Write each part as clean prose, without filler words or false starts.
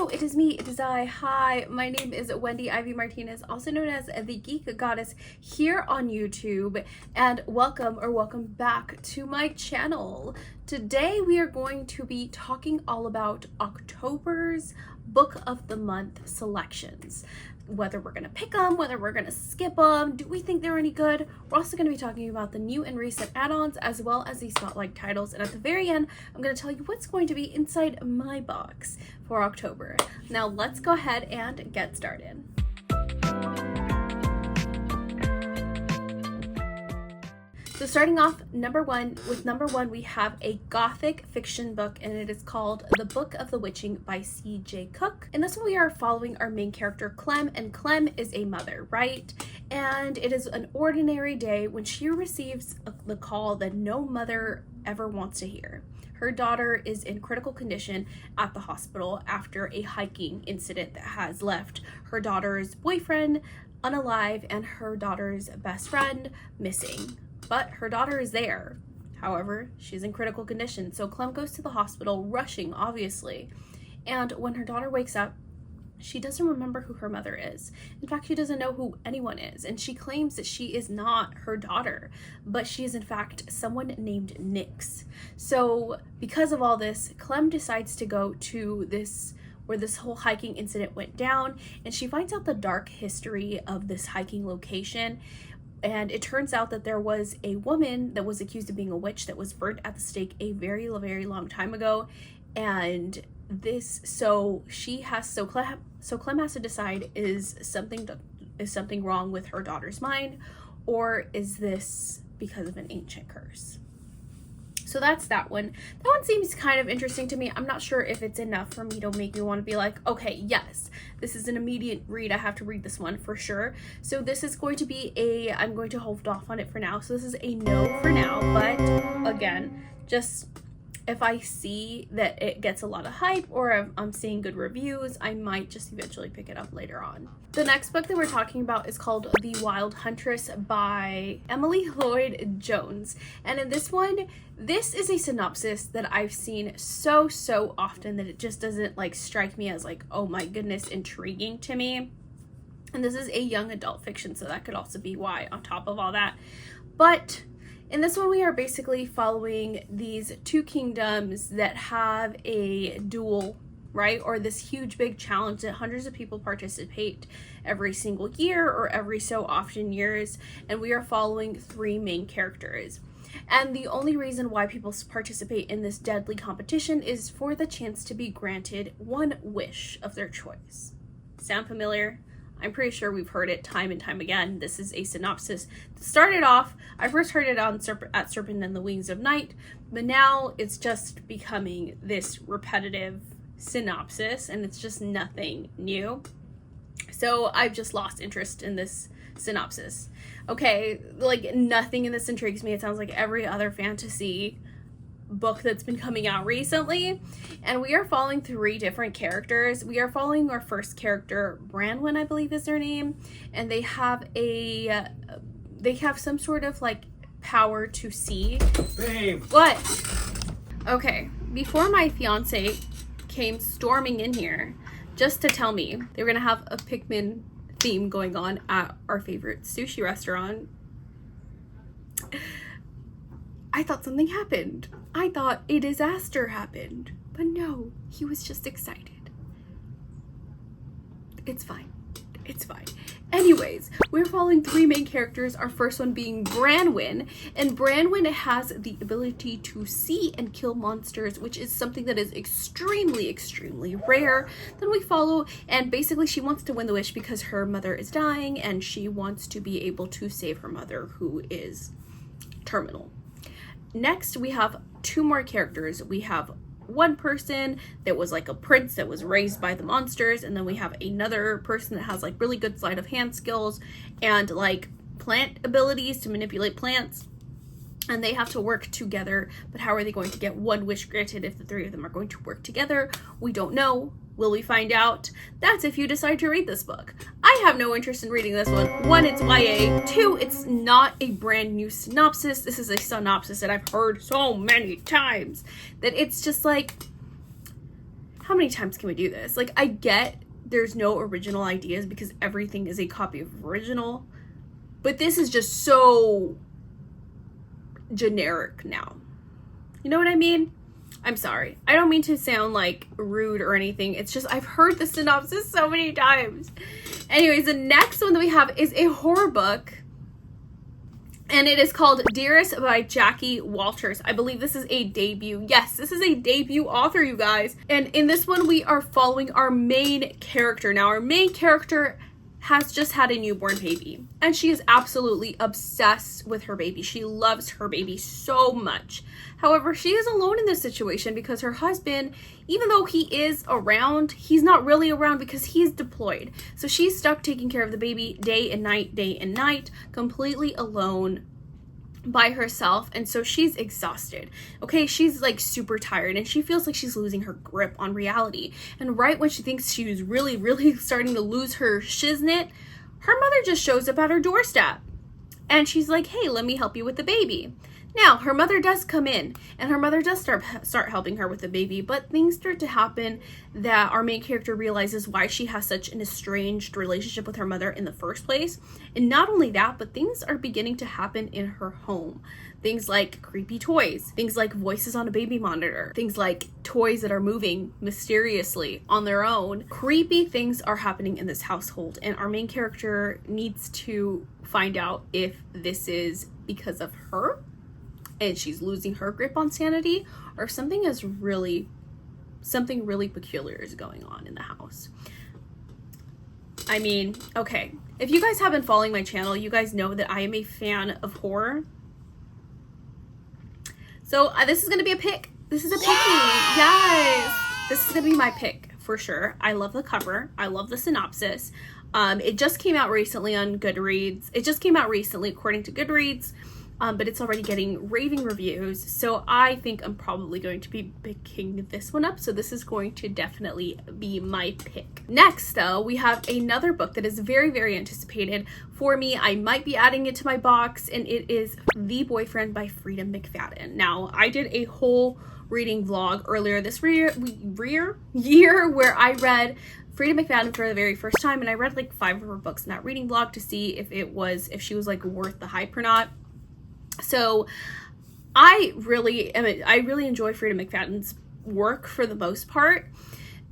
Hello, it is me, it is I. Hi, my name is Wendy Ivy Martinez, also known as the Geek Goddess here on YouTube, and welcome back to my channel. Today we are going to be talking all about October's Book of the Month selections. Whether we're going to pick them, whether we're going to skip them, do we think they're any good? We're also going to be talking about the new and recent add-ons as well as the spotlight titles. And at the very end, I'm going to tell you what's going to be inside my box for October. Now let's go ahead and get started. So starting off, number one, we have a gothic fiction book, and it is called The Book of the Witching by C.J. Cook. In this one, we are following our main character, Clem, and Clem is a mother, right? And it is an ordinary day when she receives the call that no mother ever wants to hear. Her daughter is in critical condition at the hospital after a hiking incident that has left her daughter's boyfriend unalive and her daughter's best friend missing. But her daughter is there. However, she's in critical condition. So Clem goes to the hospital, rushing, obviously. And when her daughter wakes up, she doesn't remember who her mother is. In fact, she doesn't know who anyone is. And she claims that she is not her daughter, but she is in fact someone named Nyx. So because of all this, Clem decides to go to where this whole hiking incident went down. And she finds out the dark history of this hiking location. And it turns out that there was a woman that was accused of being a witch that was burnt at the stake a very, very long time ago. And Clem has to decide, is something wrong with her daughter's mind, or is this because of an ancient curse? So that's that one. That one seems kind of interesting to me. I'm not sure if it's enough for me to make me want to be like, okay, yes, this is an immediate read. I have to read this one for sure. So this is going to be I'm going to hold off on it for now. So this is a no for now. But again, just if I see that it gets a lot of hype or I'm seeing good reviews, I might just eventually pick it up later on. The next book that we're talking about is called The Wild Huntress by Emily Lloyd Jones. And in this one, this is a synopsis that I've seen so often that it just doesn't strike me as oh my goodness, intriguing to me. And this is a young adult fiction, so that could also be why on top of all that. But in this one, we are basically following these two kingdoms that have a duel, right? Or this huge big challenge that hundreds of people participate every single year or every so often years. And we are following three main characters. And the only reason why people participate in this deadly competition is for the chance to be granted one wish of their choice. Sound familiar? I'm pretty sure we've heard it time and time again. This is a synopsis that started off, I first heard it on Serpent and the Wings of Night, but now it's just becoming this repetitive synopsis and it's just nothing new. So I've just lost interest in this synopsis. Okay, nothing in this intrigues me. It sounds like every other fantasy book that's been coming out recently, and we are following three different characters. We are following our first character, Branwen, I believe is their name, and they have some sort of power to see. Babe. What? Okay, before my fiance came storming in here just to tell me they were gonna have a Pikmin theme going on at our favorite sushi restaurant, I thought something happened. I thought a disaster happened. But no, he was just excited. It's fine. It's fine. Anyways, we're following three main characters, our first one being Branwen, and Branwen has the ability to see and kill monsters, which is something that is extremely rare. Then we follow, and basically she wants to win the wish because her mother is dying, and she wants to be able to save her mother, who is terminal. Next, we have two more characters. We have one person that was a prince that was raised by the monsters, and then we have another person that has really good sleight of hand skills and plant abilities to manipulate plants, and they have to work together. But how are they going to get one wish granted if the three of them are going to work together? We don't know. Will we find out? That's if you decide to read this book. I have no interest in reading this one. One, it's YA. Two, it's not a brand new synopsis. This is a synopsis that I've heard so many times that it's just how many times can we do this? Like, I get there's no original ideas because everything is a copy of original, but this is just so generic now. You know what I mean? I'm sorry. I don't mean to sound like rude or anything. It's just I've heard the synopsis so many times. Anyways, the next one that we have is a horror book. And it is called Dearest by Jackie Walters. I believe this is a debut. Yes, this is a debut author, you guys. And in this one, we are following our main character. Now, our main character has just had a newborn baby. And she is absolutely obsessed with her baby. She loves her baby so much. However, she is alone in this situation because her husband, even though he is around, he's not really around because he's deployed. So she's stuck taking care of the baby day and night, completely alone by herself. And so she's exhausted. Okay, she's like super tired and she feels like she's losing her grip on reality. And right when she thinks she was really starting to lose her shiznit, her mother just shows up at her doorstep. And she's like, hey, let me help you with the baby. Now, her mother does come in, and her mother does start helping her with the baby, but things start to happen that our main character realizes why she has such an estranged relationship with her mother in the first place. And not only that, but things are beginning to happen in her home. Things like creepy toys, things like voices on a baby monitor, things like toys that are moving mysteriously on their own. Creepy things are happening in this household, and our main character needs to find out if this is because of her and she's losing her grip on sanity, or something really peculiar is going on in the house. I mean, okay, if you guys have been following my channel, you guys know that I am a fan of horror. So this is gonna be a pick. This is a picking. Yes, this is gonna be my pick for sure. I love the cover. I love the synopsis. It just came out recently on Goodreads. It just came out recently according to Goodreads. But it's already getting raving reviews, so I think I'm probably going to be picking this one up, so this is going to definitely be my pick. Next, though, we have another book that is very anticipated for me. I might be adding it to my box, and it is The Boyfriend by Frida McFadden. Now, I did a whole reading vlog earlier this year where I read Frida McFadden for the very first time, and I read like 5 of her books in that reading vlog to see if she was like worth the hype or not. So I really enjoy Frida McFadden's work for the most part.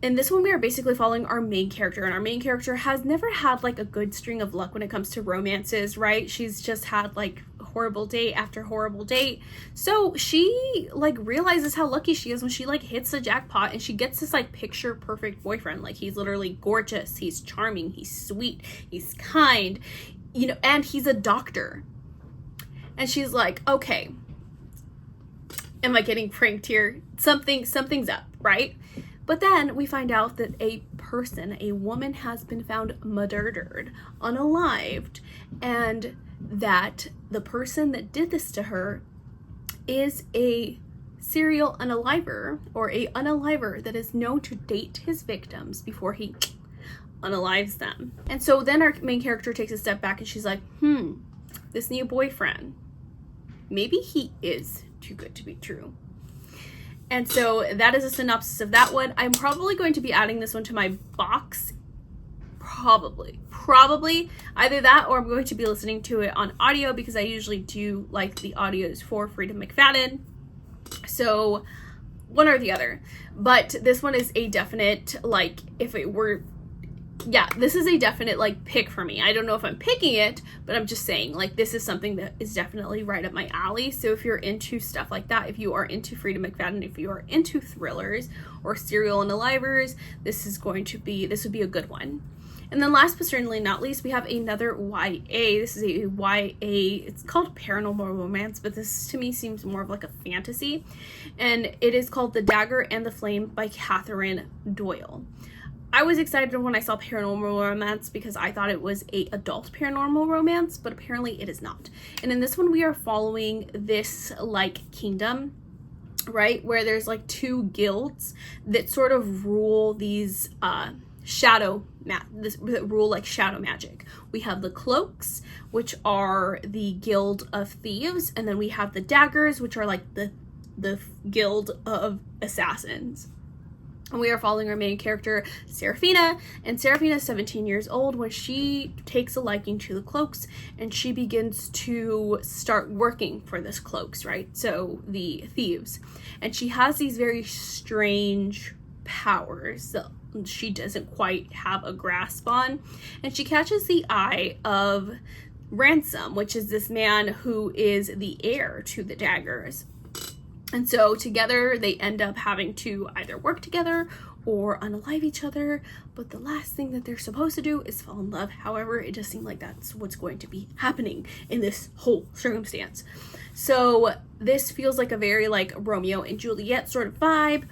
In this one, we are basically following our main character, and our main character has never had like a good string of luck when it comes to romances, right? She's just had like horrible date after horrible date. So she like realizes how lucky she is when she like hits the jackpot and she gets this like picture perfect boyfriend. Like, he's literally gorgeous, he's charming, he's sweet, he's kind, you know, and he's a doctor. And she's like, okay, am I getting pranked here? Something's up, right? But then we find out that a woman has been found murdered, unalived, and that the person that did this to her is a serial unaliver, or a unaliver that is known to date his victims before he unalives them. And so then our main character takes a step back and she's like, this new boyfriend, maybe he is too good to be true. And so that is a synopsis of that one. I'm probably going to be adding this one to my box. Probably either that, or I'm going to be listening to it on audio because I usually do like the audios for Frida McFadden. So one or the other. But this one is a definite, like, this is a definite like pick for me. I don't know if I'm picking it, but I'm just saying, like, this is something that is definitely right up my alley. So if you're into stuff like that, if you are into Frida McFadden, if you are into thrillers or serial unalivers, this would be a good one. And then last but certainly not least, we have another YA. This is a YA, it's called Paranormal Romance, but this to me seems more of like a fantasy. And it is called The Dagger and the Flame by Catherine Doyle. I was excited when I saw Paranormal Romance because I thought it was a adult paranormal romance, but apparently it is not. And in this one, we are following this like kingdom, right, where there's like 2 guilds that sort of rule these rule like shadow magic. We have the Cloaks, which are the Guild of Thieves, and then we have the Daggers, which are like the Guild of Assassins. And we are following our main character, Serafina, and Serafina is 17 years old when she takes a liking to the cloaks and she begins to start working for this cloaks, right? So the thieves. And she has these very strange powers that she doesn't quite have a grasp on. And she catches the eye of Ransom, which is this man who is the heir to the daggers. And so together they end up having to either work together or unalive each other. But the last thing that they're supposed to do is fall in love. However, it does seem like that's what's going to be happening in this whole circumstance. So this feels like a very like Romeo and Juliet sort of vibe.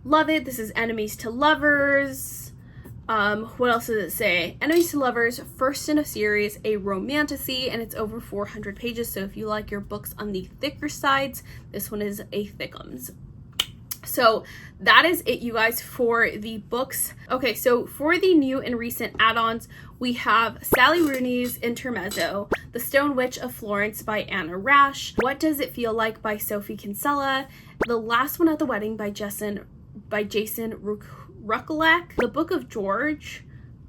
Love it. This is enemies to lovers. What else does it say? Enemies to lovers, first in a series, a romantasy, and it's over 400 pages. So if you like your books on the thicker sides, this one is a thickums. So that is it, you guys, for the books. Okay, so for the new and recent add-ons, we have Sally Rooney's Intermezzo, The Stone Witch of Florence by Anna Rash, What Does It Feel Like by Sophie Kinsella, The Last One at the Wedding by Jason Ruckalak, The Book of George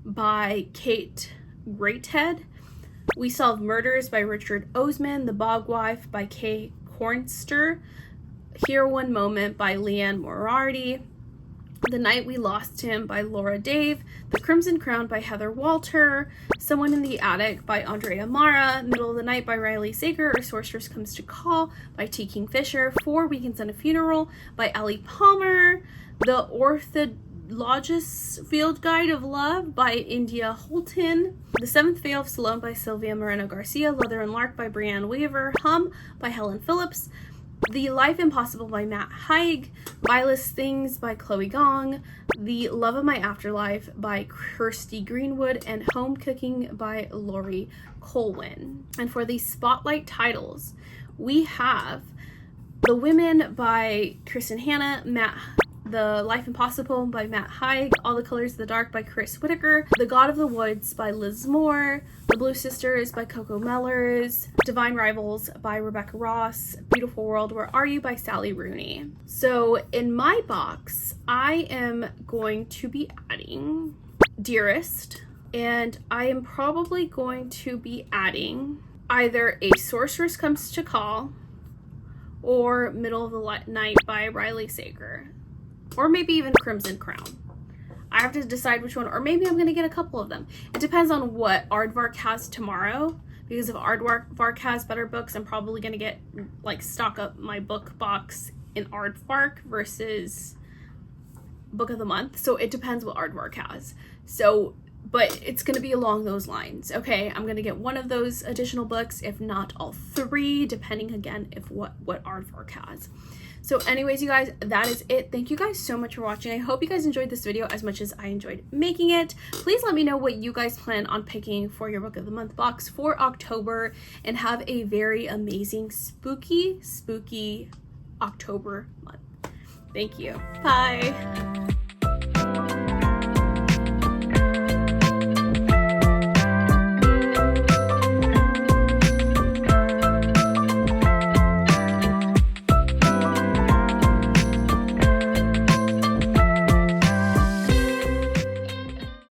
by Kate Greathead, We Solve Murders by Richard Osman, The Bog Wife by Kay Cornster, Here One Moment by Leanne Moriarty, The Night We Lost Him by Laura Dave, The Crimson Crown by Heather Walter, Someone in the Attic by Andrea Mara, Middle of the Night by Riley Sager, or Sorceress Comes to Call by T. Kingfisher, 4 Weekends and a Funeral by Ellie Palmer, The Orthologist's Field Guide of Love by India Holton, The Seventh Veil of Salome by Sylvia Moreno Garcia, Leather and Lark by Brianne Weaver, Hum by Helen Phillips, The Life Impossible by Matt Haig, Vilest Things by Chloe Gong, The Love of My Afterlife by Kirsty Greenwood, and Home Cooking by Lori Colwyn. And for the spotlight titles, we have The Women by Kristen Hanna, The Life Impossible by Matt Haig, All the Colors of the Dark by Chris Whitaker, The God of the Woods by Liz Moore, The Blue Sisters by Coco Mellors, Divine Rivals by Rebecca Ross, Beautiful World, Where Are You by Sally Rooney. So in my box, I am going to be adding Dearest, and I am probably going to be adding either A Sorceress Comes to Call or Middle of the Night by Riley Sager. Or maybe even Crimson Crown. I have to decide which one, or maybe I'm going to get a couple of them. It depends on what Aardvark has tomorrow, because if Aardvark has better books, I'm probably going to get, like, stock up my book box in Aardvark versus Book of the Month. So it depends what Aardvark has. So, but it's going to be along those lines, okay? I'm going to get one of those additional books, if not all 3, depending, again, if what Aardvark has. So anyways, you guys, that is it. Thank you guys so much for watching. I hope you guys enjoyed this video as much as I enjoyed making it. Please let me know what you guys plan on picking for your Book of the Month box for October, and have a very amazing spooky October month. Thank you. Bye.